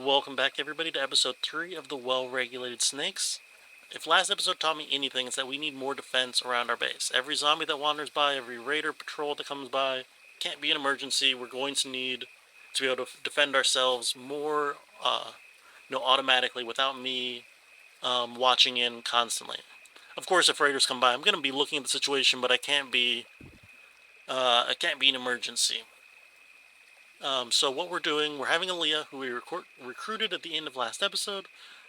Welcome back, everybody, to episode 3 of the Well-Regulated Snakes. If last episode taught me anything, it's that we need more defense around our base. Every zombie that wanders by, every raider patrol that comes by, can't be an emergency. We're going to need to be able to defend ourselves more, automatically without me watching in constantly. Of course, if raiders come by, I'm going to be looking at the situation, but I can't be an emergency. So what we're doing, we're having Aaliyah, who we recruited at the end of last episode,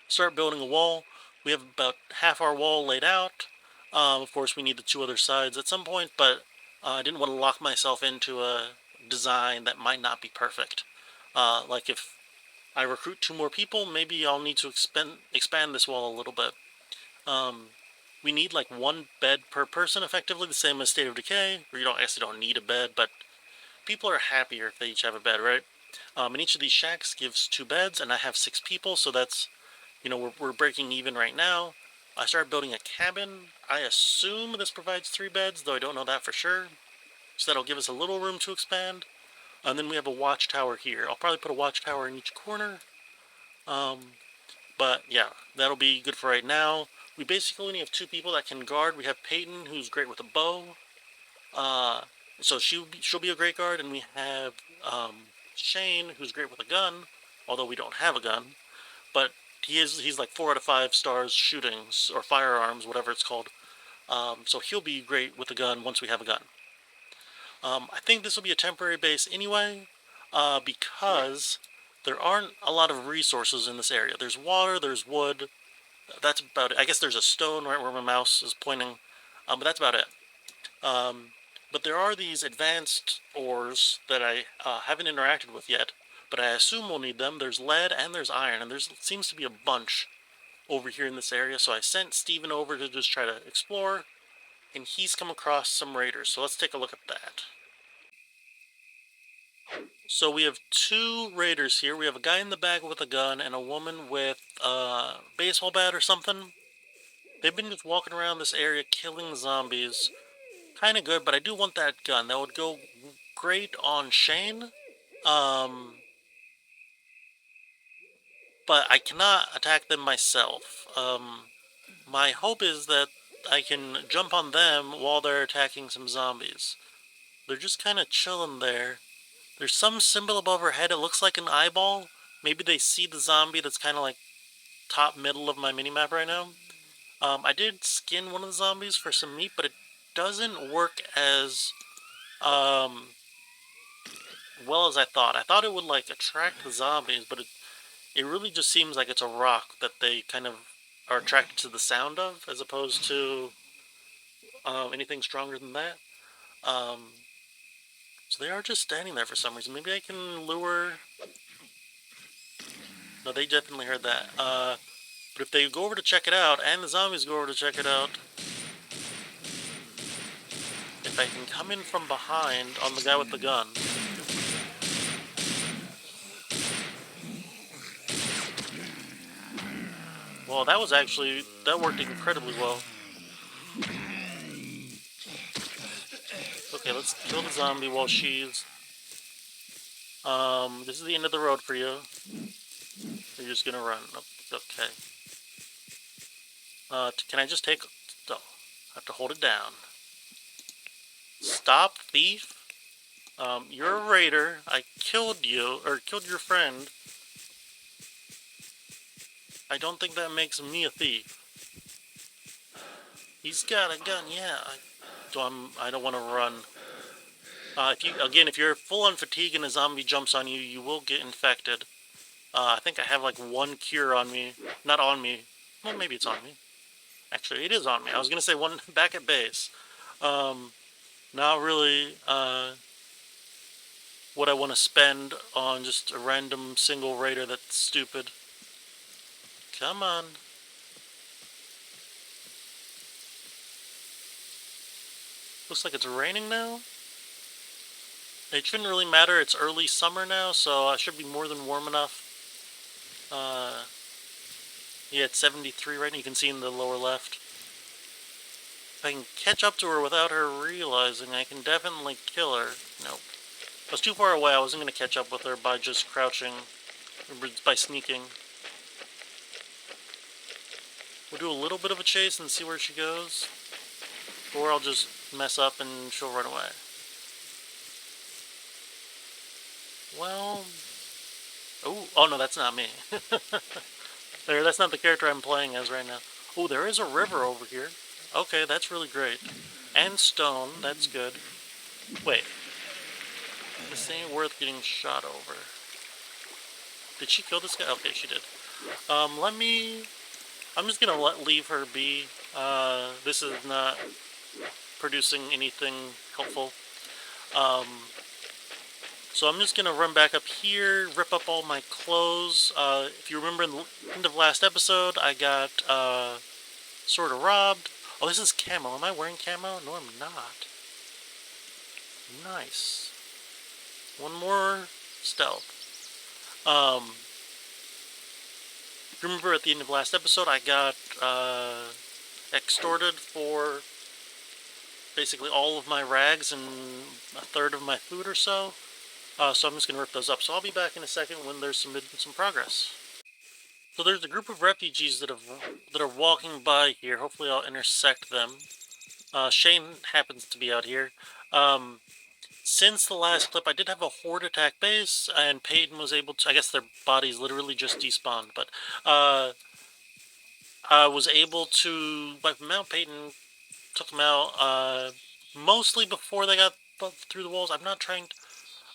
start building a wall. We have about half our wall laid out. Of course, we need the two other sides at some point, but I didn't want to lock myself into a design that might not be perfect. Like if I recruit 2 more people, maybe I'll need to expand this wall a little bit. We need like 1 bed per person, effectively, the same as State of Decay, where you don't need a bed, but people are happier if they each have a bed, right? And each of these shacks gives 2 beds, and I have 6 people, so that's, we're breaking even right now. I started building a cabin. I assume this provides 3 beds, though I don't know that for sure. So that'll give us a little room to expand. And then we have a watchtower here. I'll probably put a watchtower in each corner. But yeah, that'll be good for right now. We basically only have 2 people that can guard. We have Peyton, who's great with a bow. So she'll be a great guard, and we have Shane, who's great with a gun, although we don't have a gun. But he's like 4 out of 5 stars shooting, or firearms, whatever it's called. So he'll be great with a gun once we have a gun. I think this will be a temporary base anyway, because there aren't a lot of resources in this area. There's water, there's wood. That's about it. I guess there's a stone right where my mouse is pointing, but that's about it. But there are these advanced ores that I haven't interacted with yet, but I assume we'll need them. There's lead and there's iron, and there seems to be a bunch over here in this area, so I sent Steven over to just try to explore, and he's come across some raiders, so let's take a look at that. So we have 2 raiders here. We have a guy in the back with a gun and a woman with a baseball bat or something. They've been just walking around this area killing zombies. Kind of good, but I do want that gun. That would go great on Shane. But I cannot attack them myself. My hope is that I can jump on them while they're attacking some zombies. They're just kind of chilling there. There's some symbol above her head. It looks like an eyeball. Maybe they see the zombie that's kind of like top middle of my minimap right now. I did skin one of the zombies for some meat, but it doesn't work as well as I thought. I thought it would like attract the zombies, but it really just seems like it's a rock that they kind of are attracted to the sound of, as opposed to anything stronger than that. So they are just standing there for some reason. Maybe I can lure... No, they definitely heard that. But if they go over to check it out, and the zombies go over to check it out, if I can come in from behind on the guy with the gun... Well, that worked incredibly well. Okay, let's kill the zombie while she's... this is the end of the road for you. You're just gonna run. Okay. Can I just take... Oh, I have to hold it down. Stop, thief. You're a raider. I killed you, or killed your friend. I don't think that makes me a thief. He's got a gun, yeah. I don't want to run. If you're full on fatigue and a zombie jumps on you, you will get infected. I think I have like 1 cure on me. Not on me. Well, maybe it's on me. Actually, it is on me. I was gonna say 1 back at base. Not really what I want to spend on just a random single raider that's stupid. Come on. Looks like it's raining now. It shouldn't really matter. It's early summer now, so I should be more than warm enough. Yeah, it's 73 right now. You can see in the lower left. If I can catch up to her without her realizing, I can definitely kill her. Nope. I was too far away. I wasn't going to catch up with her by just crouching. by sneaking. We'll do a little bit of a chase and see where she goes. Or I'll just mess up and she'll run away. Well... Oh no, that's not me. That's not the character I'm playing as right now. Oh, there is a river over here. Okay, that's really great. And stone, that's good. Wait. This ain't worth getting shot over. Did she kill this guy? Okay, she did. I'm just gonna leave her be. This is not producing anything helpful. So I'm just gonna run back up here, rip up all my clothes. If you remember in the end of last episode, I got, sort of robbed. Oh, this is camo. Am I wearing camo? No, I'm not. Nice. One more stealth. Remember at the end of last episode, I got, extorted for basically all of my rags and a third of my food or so. So I'm just going to rip those up. So I'll be back in a second when there's some progress. So there's a group of refugees that are walking by here. Hopefully I'll intersect them. Shane happens to be out here. Since the last clip, I did have a horde attack base, and Peyton was able to... I guess their bodies literally just despawned, but I was able to wipe them out. Peyton took them out mostly before they got through the walls. I'm not trying to...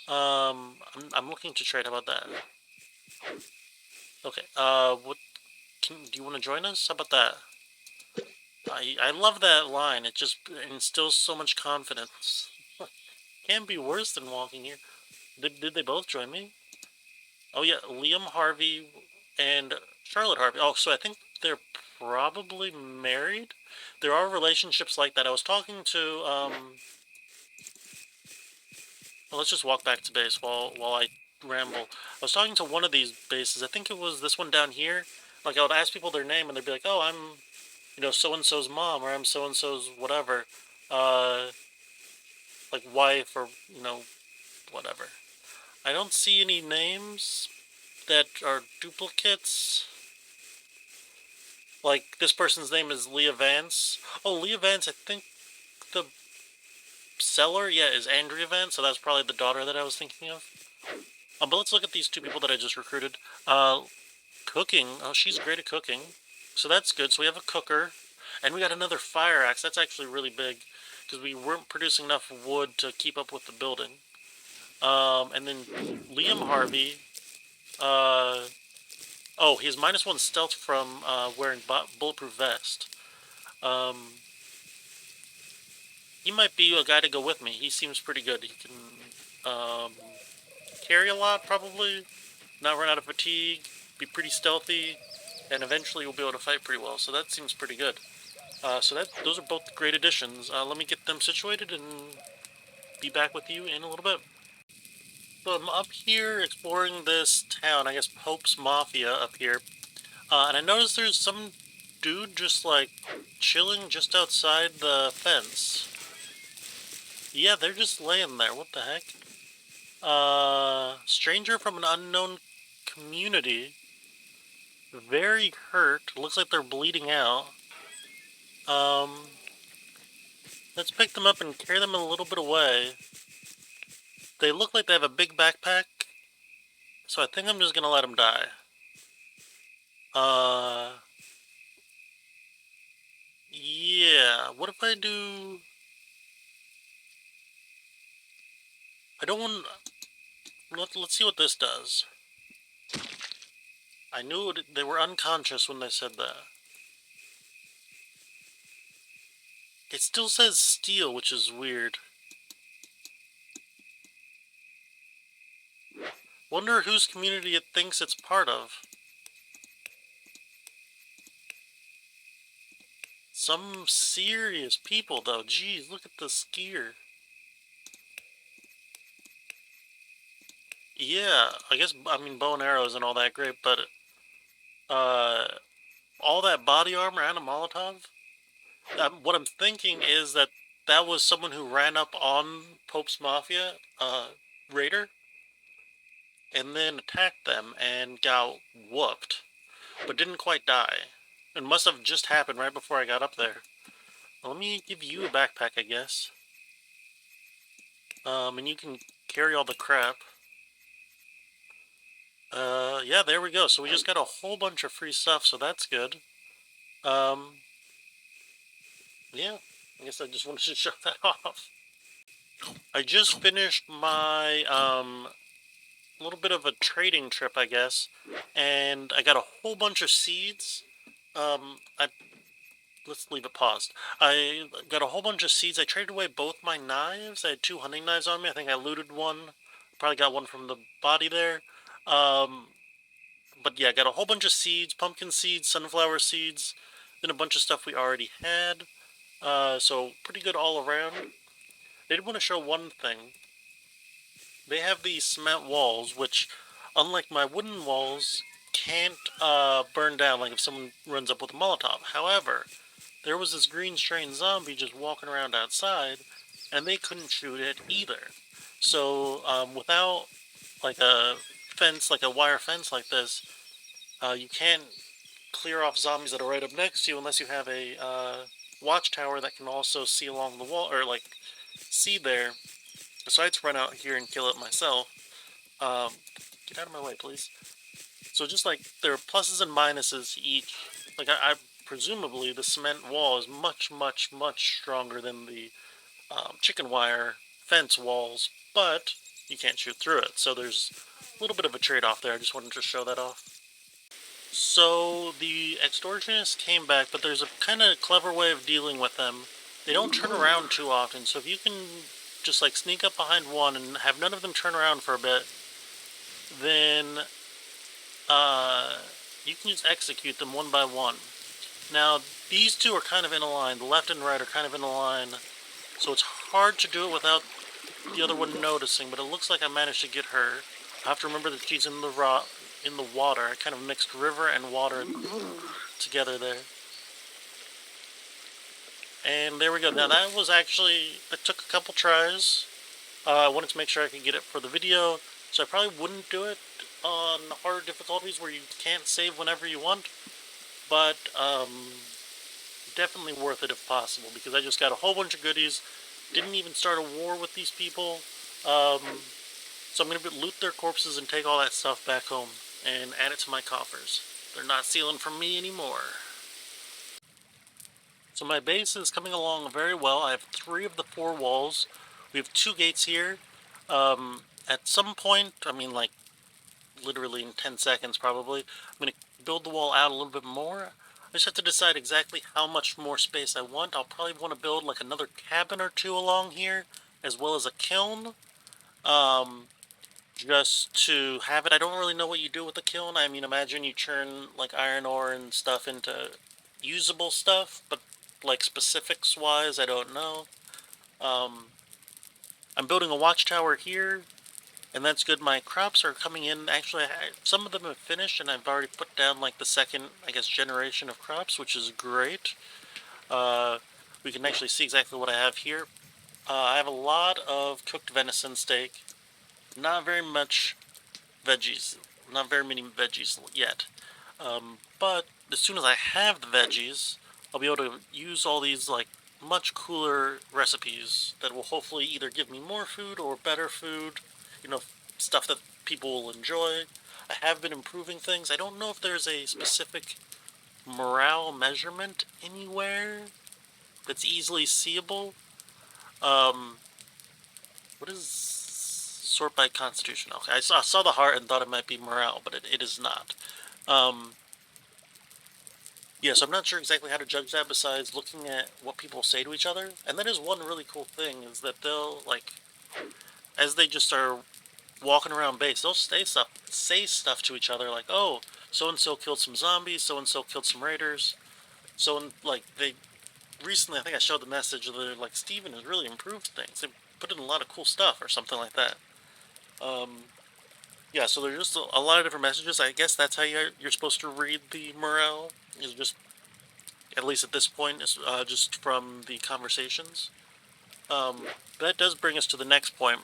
I'm looking to trade. How about that? Okay. Do you want to join us? How about that? I love that line. It just instills so much confidence. Can't be worse than walking here. Did they both join me? Oh yeah, Liam Harvey and Charlotte Harvey. Oh, so I think they're probably married. There are relationships like that. I was talking to well, let's just walk back to base while I ramble. I was talking to one of these bases. I think it was this one down here. Like, I would ask people their name, and they'd be like, "Oh, I'm, so-and-so's mom, or I'm so-and-so's whatever, like wife, or whatever." I don't see any names that are duplicates. Like, this person's name is Leah Vance. Oh, Leah Vance, I think the seller, is Andrea Vance, so that's probably the daughter that I was thinking of. But let's look at these two people that I just recruited. Cooking. Oh, she's great at cooking. So that's good. So we have a cooker. And we got another fire axe. That's actually really big, because we weren't producing enough wood to keep up with the building. And then Liam Harvey. Oh, he has -1 stealth from wearing bulletproof vest. He might be a guy to go with me. He seems pretty good. He can carry a lot, probably. Not run out of fatigue. Be pretty stealthy. And eventually we'll be able to fight pretty well. So that seems pretty good. Those are both great additions. Let me get them situated and be back with you in a little bit. So I'm up here exploring this town. I guess Pope's Mafia up here. And I noticed there's some dude just like chilling just outside the fence. Yeah, they're just laying there. What the heck? Stranger from an unknown community. Very hurt. Looks like they're bleeding out. Let's pick them up and carry them a little bit away. They look like they have a big backpack, so I think I'm just gonna let them die. Yeah, what if I do... I don't want... Let's see what this does. I knew they were unconscious when they said that. It still says steel, which is weird. Wonder whose community it thinks it's part of. Some serious people, though. Geez, look at the skier. Yeah, I guess, bow and arrow isn't all that great, but, all that body armor and a Molotov? What I'm thinking is that was someone who ran up on Pope's Mafia, Raider. and then attacked them and got whooped, but didn't quite die. It must have just happened right before I got up there. Let me give you a backpack, I guess. And you can carry all the crap. Yeah, there we go. So we just got a whole bunch of free stuff, so that's good. Yeah, I guess I just wanted to show that off. I just finished my, little bit of a trading trip, I guess, and I got a whole bunch of seeds. Let's leave it paused. I got a whole bunch of seeds. I traded away both my knives. I had 2 hunting knives on me. I think I looted one. Probably got one from the body there. But yeah, I got a whole bunch of seeds, pumpkin seeds, sunflower seeds, then a bunch of stuff we already had. So pretty good all around. They did want to show one thing. They have these cement walls, which, unlike my wooden walls, can't burn down like if someone runs up with a Molotov. However, there was this green strain zombie just walking around outside, and they couldn't shoot it either. So without like a fence, like a wire fence like this, you can't clear off zombies that are right up next to you unless you have a watchtower that can also see along the wall, or like see there. So I had to run out here and kill it myself. Get out of my way, please. So just like there are pluses and minuses each. Like I presumably the cement wall is much, much, much stronger than the chicken wire fence walls, but you can't shoot through it. So there's a little bit of a trade-off there. I just wanted to show that off. So the extortionists came back, but there's a kind of clever way of dealing with them. They don't turn around too often, so if you can just like sneak up behind one and have none of them turn around for a bit, then you can just execute them one by one. Now, these two are kind of in a line. The left and right are kind of in a line, so it's hard to do it without the other one noticing, but it looks like I managed to get her. I have to remember that she's in the water. I kind of mixed river and water together there. And there we go. Now that was actually, it took a couple tries. I wanted to make sure I could get it for the video, so I probably wouldn't do it on harder difficulties where you can't save whenever you want. But definitely worth it if possible, because I just got a whole bunch of goodies. Didn't even start a war with these people. So I'm going to loot their corpses and take all that stuff back home and add it to my coffers. They're not stealing from me anymore. So my base is coming along very well. I have 3 of the 4 walls. We have 2 gates here. At some point, I mean like literally in 10 seconds probably, I'm going to build the wall out a little bit more. I just have to decide exactly how much more space I want. I'll probably want to build like another cabin or 2 along here, as well as a kiln. Just to have it. I don't really know what you do with the kiln. I mean, imagine you churn like iron ore and stuff into usable stuff, but like specifics wise, I don't know. I'm building a watchtower here, and that's good. My crops are coming in. Actually, some of them have finished, and I've already put down like the second, I guess, generation of crops, which is great. We can actually see exactly what I have here. I have a lot of cooked venison steak. Not very much veggies. Not very many veggies yet. But as soon as I have the veggies, I'll be able to use all these like much cooler recipes that will hopefully either give me more food or better food, you know, stuff that people will enjoy. I have been improving things. I don't know if there's a specific morale measurement anywhere that's easily seeable. What is sort by constitution? Okay, I saw the heart and thought it might be morale, but it is not. Yeah, so I'm not sure exactly how to judge that besides looking at what people say to each other. And that is one really cool thing, is that they'll, like, as they just are walking around base, they'll say stuff to each other, like, oh, so-and-so killed some zombies, so-and-so killed some raiders. So, like, they, recently, I think I showed the message that, like, Steven has really improved things. They put in a lot of cool stuff, or something like that. Yeah, so there's just a lot of different messages. I guess that's how you're supposed to read the morale, is just, at least at this point, is just from the conversations. That does bring us to the next point.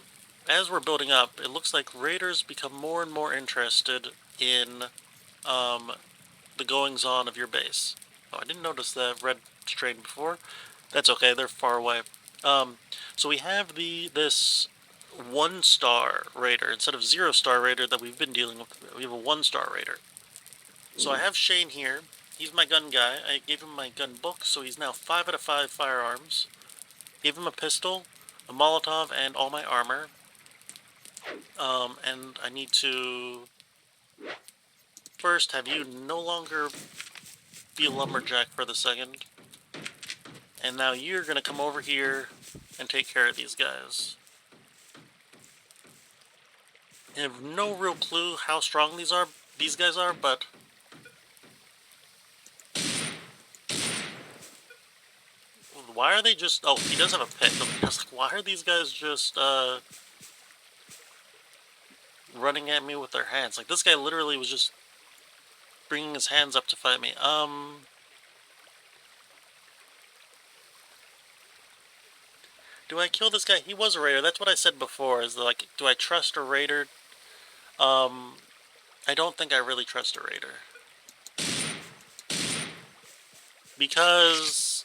as we're building up, it looks like raiders become more and more interested in the goings-on of your base. Oh, I didn't notice the red strain before. That's okay, they're far away. So we have this 1-star raider instead of 0-star raider that we've been dealing with. We have a 1-star raider. So I have Shane here. He's my gun guy. I gave him my gun book, so he's now 5 out of 5 firearms. Gave him a pistol, a Molotov, and all my armor. And I need to first have you no longer be a lumberjack for the second. And now you're gonna come over here and take care of these guys. I have no real clue how strong these guys are, but why are they just... Oh, he does have a pick. I was like, why are these guys just, running at me with their hands? Like, this guy literally was just bringing his hands up to fight me. Do I kill this guy? He was a raider. That's what I said before, is like, do I trust a raider? I don't think I really trust a raider. Because,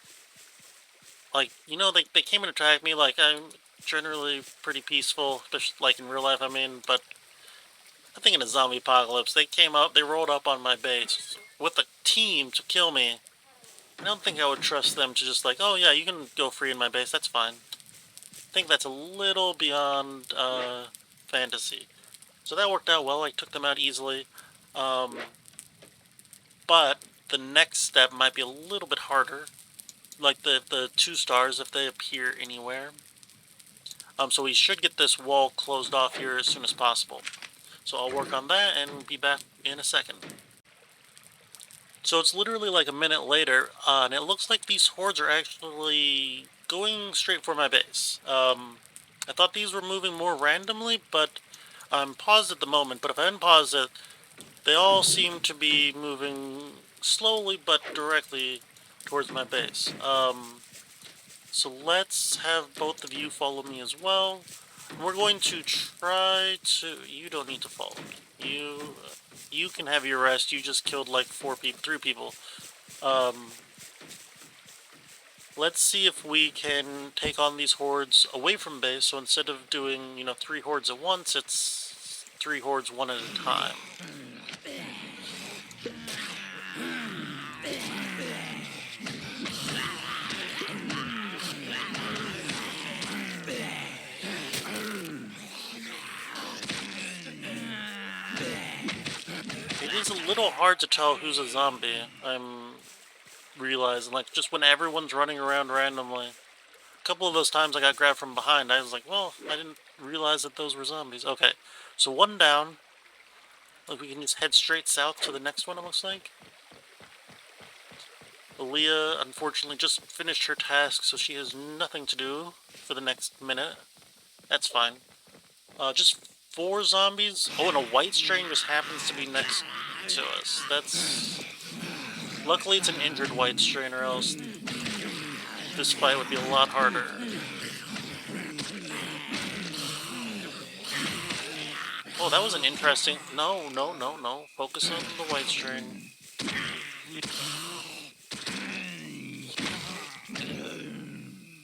like, you know, they came and attacked me. Like, I'm generally pretty peaceful, especially, like, in real life, I mean, but I think in a zombie apocalypse, they rolled up on my base with a team to kill me. I don't think I would trust them to just like, oh yeah, you can go free in my base, that's fine. I think that's a little beyond, fantasy. So that worked out well, I took them out easily. But the next step might be a little bit harder. Like the 2 stars, if they appear anywhere. So we should get this wall closed off here as soon as possible. So I'll work on that and be back in a second. So it's literally like a minute later, and it looks like these hordes are actually going straight for my base. I thought these were moving more randomly, but I'm paused at the moment, but if I unpause it, they all seem to be moving slowly but directly towards my base. So let's have both of you follow me as well. We're going to try to... You don't need to follow me. You can have your rest. You just killed like 3 people. Let's see if we can take on these hordes away from base. So instead of doing, 3 hordes at once, it's 3 hordes one at a time. It's a little hard to tell who's a zombie, I'm realizing. Like, just when everyone's running around randomly. A couple of those times I got grabbed from behind, I was like, well, I didn't realize that those were zombies. Okay, so 1 down. Like, we can just head straight south to the next one, it looks like. Aaliyah, unfortunately, just finished her task, so she has nothing to do for the next minute. That's fine. Just 4 zombies. Oh, and a white strain just happens to be next to us. That's... Luckily, it's an injured white strain, or else this fight would be a lot harder. Oh, that was an interesting... No. Focus on the white strain.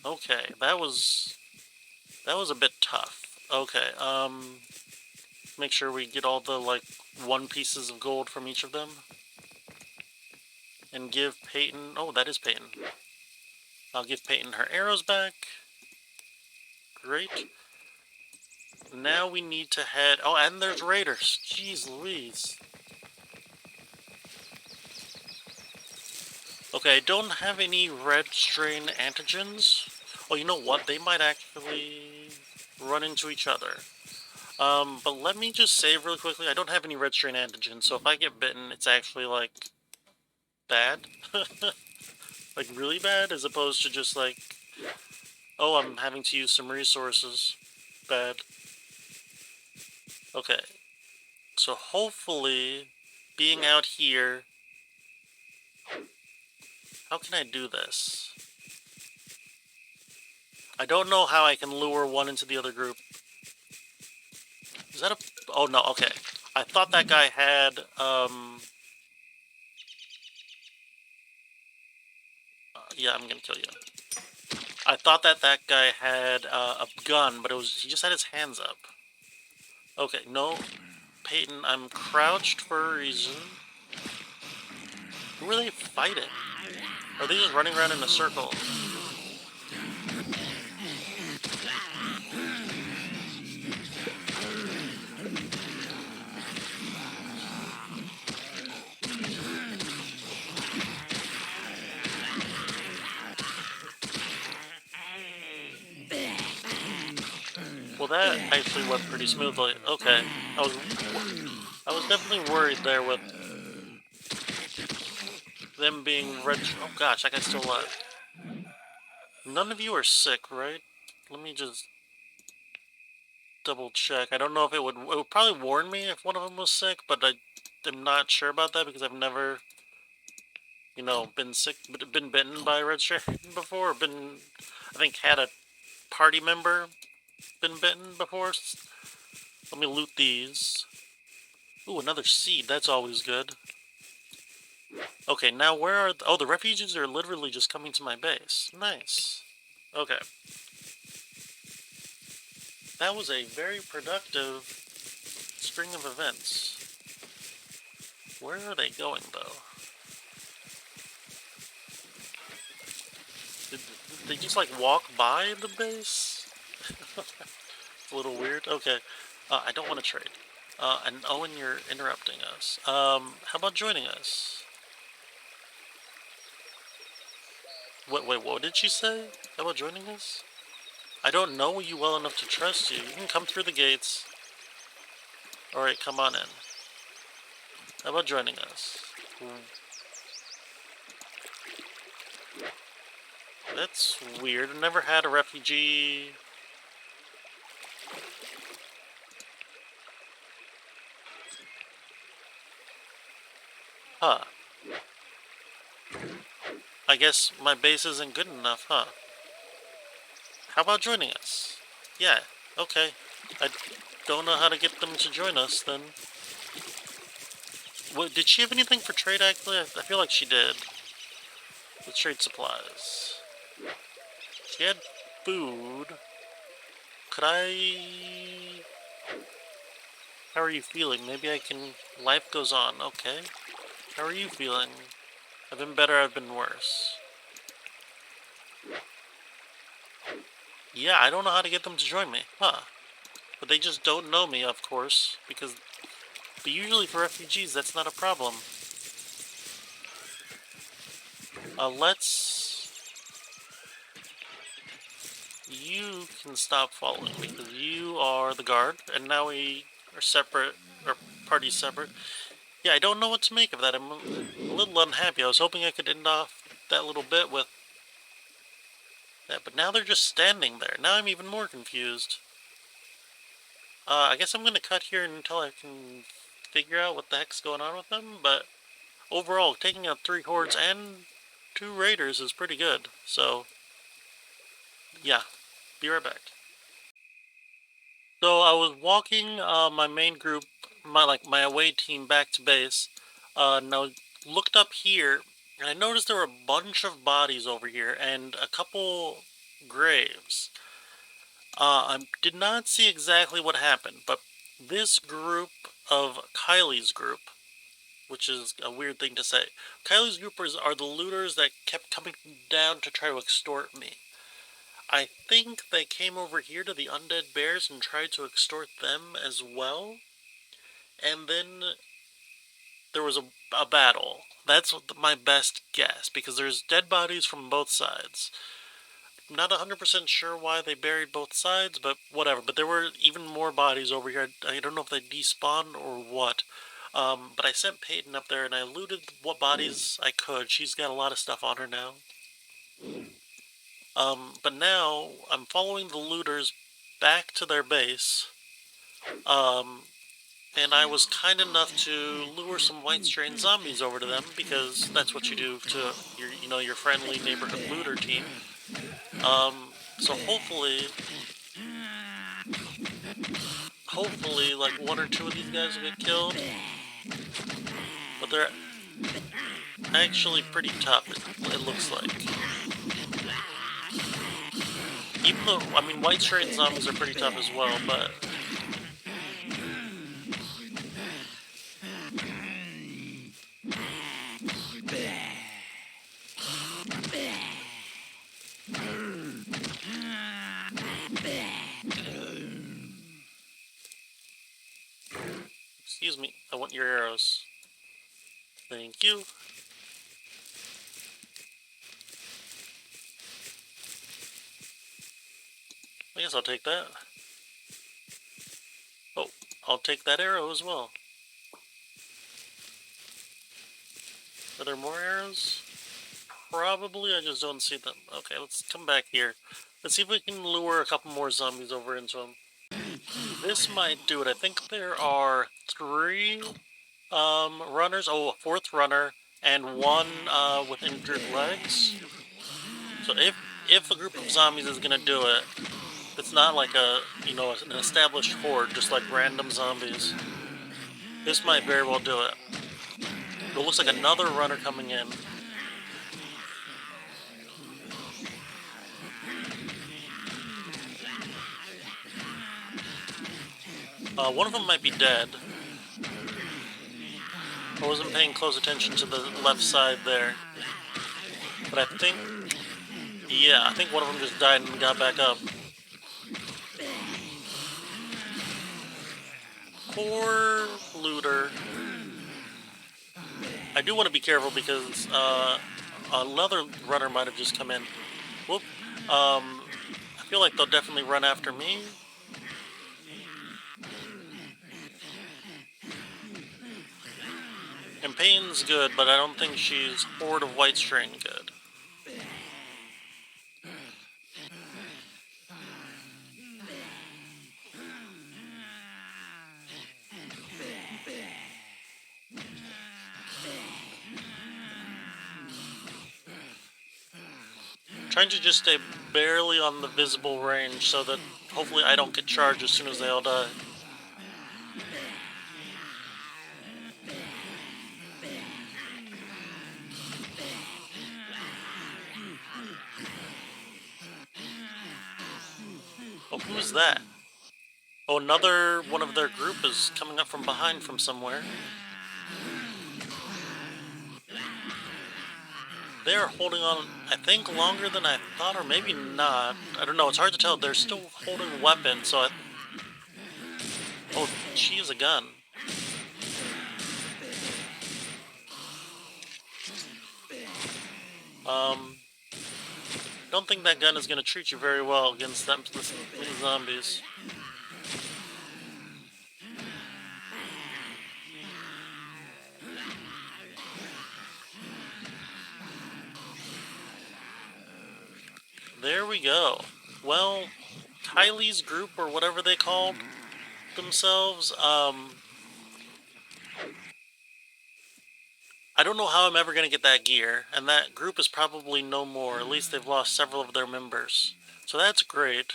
Okay, that was a bit tough. Okay, make sure we get all the, 1 pieces of gold from each of them. And give Peyton... Oh, that is Peyton. I'll give Peyton her arrows back. Great. Now we need to head... Oh, and there's raiders. Jeez Louise. Okay, I don't have any red strain antigens. Oh, you know what? They might actually run into each other. But let me just save really quickly. I don't have any red strain antigens, so if I get bitten, it's actually, bad. Like, really bad, as opposed to just, oh, I'm having to use some resources. Bad. Okay. So hopefully, being out here... How can I do this? I don't know how I can lure one into the other group. Is that a... Oh, no, okay. I thought that guy had, yeah, I'm gonna kill you. I thought that guy had a gun, but he just had his hands up. Okay, no, Peyton, I'm crouched for a reason. Who are they fighting? Are they just running around in a circle? Well, that actually went pretty smoothly. Okay, I was definitely worried there with them being red. Oh gosh, that guy's still alive. None of you are sick, right? Let me just double check. I don't know if it would probably warn me if one of them was sick, but I'm not sure about that because I've never, you know, been sick, been bitten by a red stripe before. I think had a party member been bitten before. Let me loot these. Ooh, another seed. That's always good. Okay, now where are... Oh, the refugees are literally just coming to my base. Nice. Okay. That was a very productive string of events. Where are they going, though? Did they just, like, walk by the base? It's a little weird. Okay. I don't want to trade. And Owen, you're interrupting us. How about joining us? Wait, what did she say? How about joining us? I don't know you well enough to trust you. You can come through the gates. Alright, come on in. How about joining us? That's weird. I've never had a refugee... Huh. I guess my base isn't good enough, huh? How about joining us? Yeah, okay. I don't know how to get them to join us, then. What, did she have anything for trade, actually? I feel like she did. With trade supplies. She had food. Could I... How are you feeling? Maybe I can... Life goes on, okay. How are you feeling? I've been better, I've been worse. Yeah, I don't know how to get them to join me. Huh. But they just don't know me, of course, because... But usually for refugees, that's not a problem. You can stop following me, because you are the guard, and now we are separate, or parties separate. Yeah, I don't know what to make of that. I'm a little unhappy. I was hoping I could end off that little bit with that, but now they're just standing there. Now I'm even more confused. I guess I'm gonna cut here until I can figure out what the heck's going on with them, but overall, taking out 3 hordes and 2 raiders is pretty good, so yeah, be right back. So I was walking my main group, my away team back to base, and I looked up here, and I noticed there were a bunch of bodies over here, and a couple graves. I did not see exactly what happened, but this group of Kylie's group, which is a weird thing to say. Kylie's groupers are the looters that kept coming down to try to extort me. I think they came over here to the Undead Bears and tried to extort them as well. And then there was a battle. That's my best guess, because there's dead bodies from both sides. Not 100% sure why they buried both sides, but whatever. But there were even more bodies over here. I don't know if they despawned or what. But I sent Peyton up there and I looted what bodies I could. She's got a lot of stuff on her now. But now I'm following the looters back to their base. And I was kind enough to lure some White Strain zombies over to them, because that's what you do to your friendly neighborhood looter team. So hopefully hopefully like 1 or 2 of these guys will get killed. But they're actually pretty tough, it looks like. Even though, I mean, White Strain zombies are pretty tough as well, but... Excuse me, I want your arrows. Thank you. I guess I'll take that. Oh, I'll take that arrow as well. Are there more arrows? Probably, I just don't see them. Okay, let's come back here. Let's see if we can lure a couple more zombies over into them. This might do it. I think there are 3 runners. Oh, a 4th runner and 1 with injured legs. So if a group of zombies is gonna do it, it's not like an established horde, just like random zombies. This might very well do it. It looks like another runner coming in. One of them might be dead. I wasn't paying close attention to the left side there. But I think... yeah, I think one of them just died and got back up. Poor looter. I do want to be careful because another runner might have just come in. Whoop. I feel like they'll definitely run after me. And Payne's good, but I don't think she's Horde of White Strain good. Trying to just stay barely on the visible range so that hopefully I don't get charged as soon as they all die. Oh, who is that? Oh, another one of their group is coming up from behind from somewhere. They are holding on, I think, longer than I thought, or maybe not. I don't know, it's hard to tell. They're still holding weapons, so oh, she has a gun. Don't think that gun is going to treat you very well against them, these zombies. There we go. Well, Kylie's group, or whatever they called themselves, I don't know how I'm ever going to get that gear, and that group is probably no more. At least they've lost several of their members. So that's great.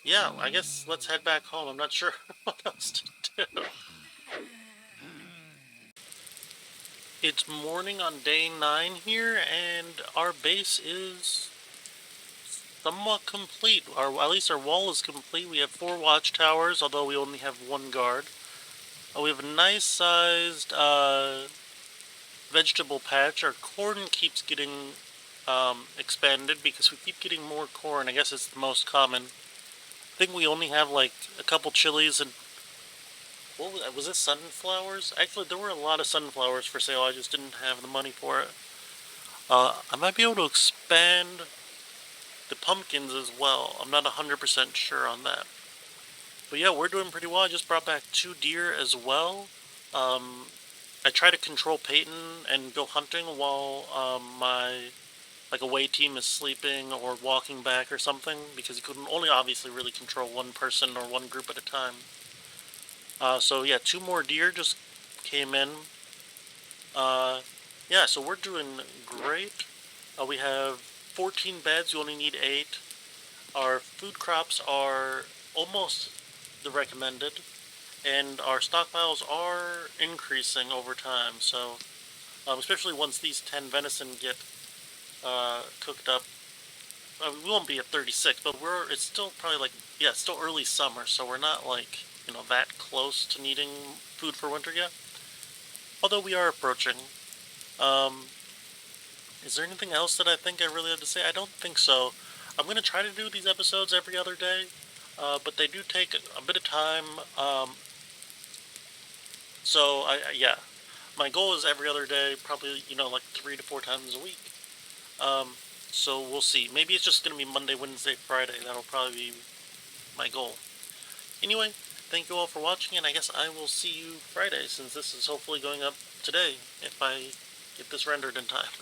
Yeah, I guess let's head back home. I'm not sure what else to do. It's morning on day 9 here, and our base is somewhat complete. At least our wall is complete. We have 4 watchtowers, although we only have 1 guard. We have a nice sized vegetable patch. Our corn keeps getting expanded because we keep getting more corn. I guess it's the most common. I think we only have like a couple chilies and... what was it, sunflowers? Actually, there were a lot of sunflowers for sale. I just didn't have the money for it. I might be able to expand the pumpkins as well. I'm not 100% sure on that. But yeah, we're doing pretty well. I just brought back 2 deer as well. I try to control Peyton and go hunting while my away team is sleeping or walking back or something, because you can only obviously really control one person or one group at a time. So yeah, 2 more deer just came in. Yeah, so we're doing great. We have 14 beds. You only need 8. Our food crops are almost the recommended, and our stockpiles are increasing over time. So, especially once these 10 venison get cooked up, we won't be at 36, but it's still probably like, yeah, it's still early summer, so we're not like, that close to needing food for winter yet. Although we are approaching. Um, is there anything else that I think I really have to say? I don't think so. I'm going to try to do these episodes every other day, but they do take a bit of time. So, yeah, my goal is every other day, probably, like 3 to 4 times a week. Um, so we'll see. Maybe it's just going to be Monday, Wednesday, Friday. That'll probably be my goal. Anyway, thank you all for watching, and I guess I will see you Friday, since this is hopefully going up today, if I get this rendered in time.